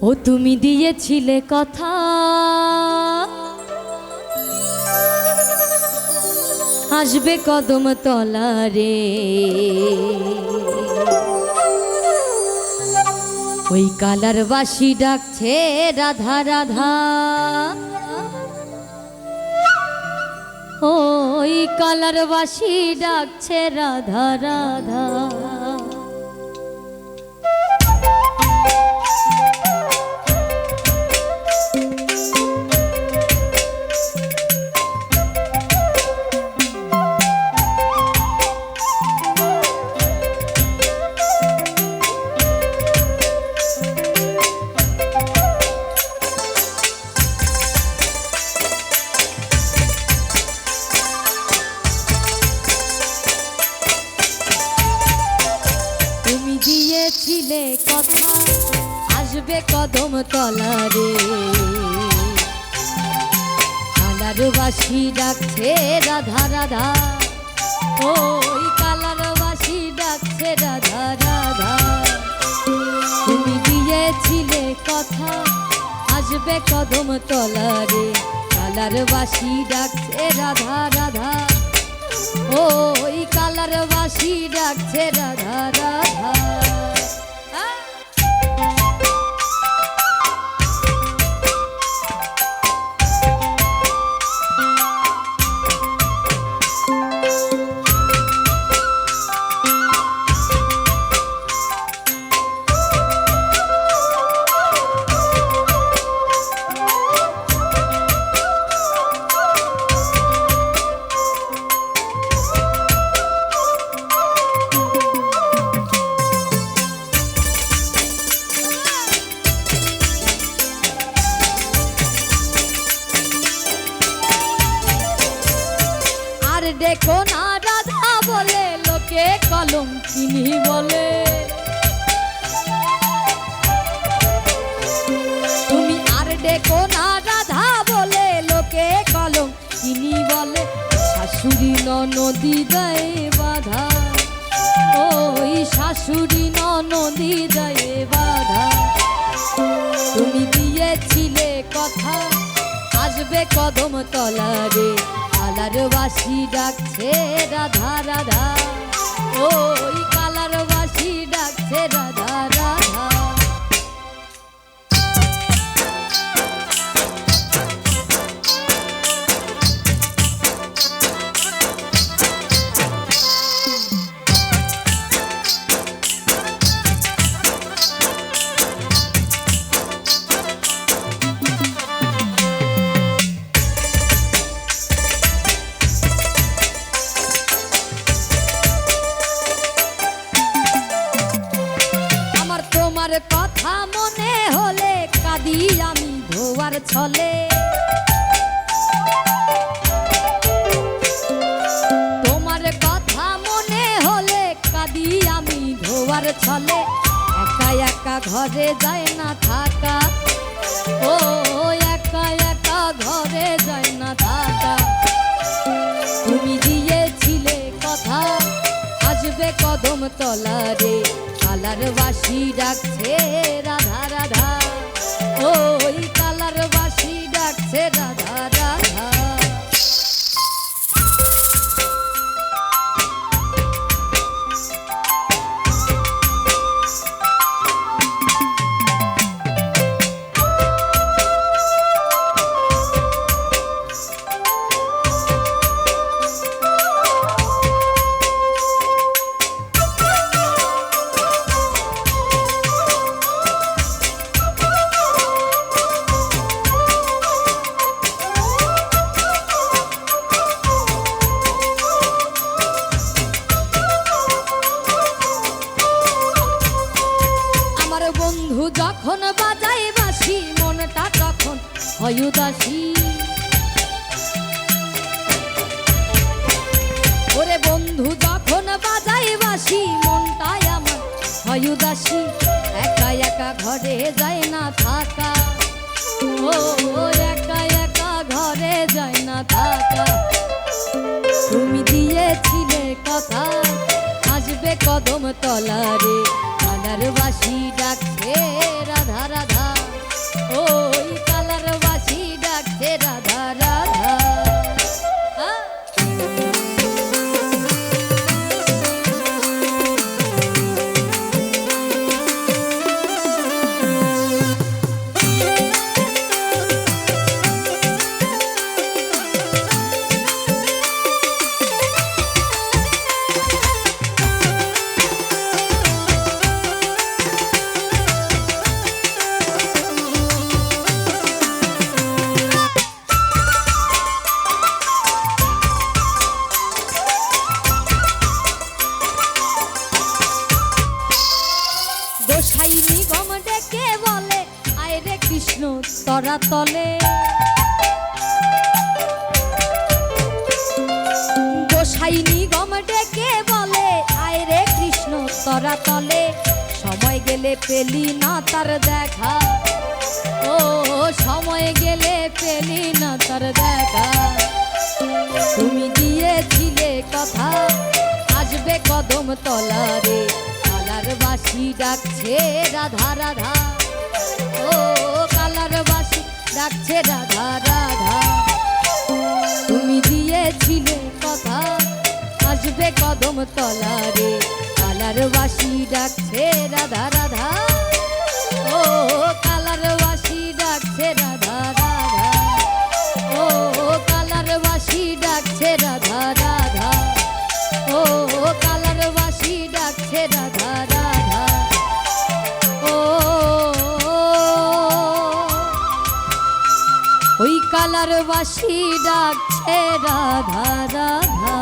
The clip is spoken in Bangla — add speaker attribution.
Speaker 1: ও তুমি দিয়েছিলে কথা, আসবে কদম তলারে। ওই কালার বাসি ডাকছে রাধা রাধা, ওই কালার বাসি ডাকছে রাধা রাধা। দিয়েছিলে কথা, আসবে কদম তলারে। কালার বাসি ডাকছে রাধা রাধা, ওই কালার বাসি ডাকছে রাধা রাধা। তুমি দিয়েছিলে কথা, আসবে কদম তলারে। কালার বাসি ডাকছে রাধা রাধা, ওই কালার বাসি ডাকছে রাধা রাধা। দেখো না রাধা বলে লোকে কলম চিনি বলে, তুমি আর দেখো না রাধা বলে লোকে কলম চিনি বলে। শাশুড়ি ননদি দেয় বাধা, ওই শাশুড়ি ননদি দেয় বাধা। তুমি দিয়েছিলে কথা, আসবে কদম তলারে। কালার বাসি ডাকছে রাধা রাধা, ওই কালার বাসি ডাকছে রাধা রাধা। তোমার কথা মনে হলে কাঁদি আমি ধোয়ার ছলে। তোমার কথা মনে হলে কাঁদি আমি ধোয়ার ছলে। একা একা ঘরে যায় না থাকা, ও একা একা ঘরে যায় না থাকা। তুমি দিয়েছিলে কথা, আসবে কদম তলারে। কালার বাসি ডাকছে রাধা রাধা, ওই কালার বাসি ডাকছে রাধা রাধা। বন্ধু যখন বাজাই বাঁশি মনটা তখন হয় উদাসী। ওরে বন্ধু যখন বাজাই বাঁশি মনটাই আমার হয় উদাসী। একা একা ঘরে যায় না থাকা, ও একা একা ঘরে যায় না থাকা। তুমি দিয়েছিলে কথা, আসবে কদম তলারে। কালার বাসি ডাকছে রাধা রাধা। গোসাই নিগম ডেকে বলে আয় রে কৃষ্ণ তরা তলে, গোসাই নিগম ডেকে বলে আয় রে কৃষ্ণ তরা তলে, সময় গেলে পেলি না তার দেখা, ও সময় গেলে পেলি না তার দেখা। তুমি দিয়েছিলে কথা আসবে কদম তলারে, কালার বাঁশি ডাকছে রাধা রাধা, ও কালার বাঁশি ডাকছে রাধা রাধা। তুমি দিয়েছিলে কথা আসবে কদম তলারে, কালার বাঁশি ডাকছে রাধা রাধা, ও কালার বাঁশি ডাকছে রাধা রাধা, ও কালার বাঁশি ডাকছে রাধা রাধা, ও কালার বাঁশি ডাকছে রাধা রাধা, ও ওই কালার বাঁশি ডাকছে রাধা রাধা।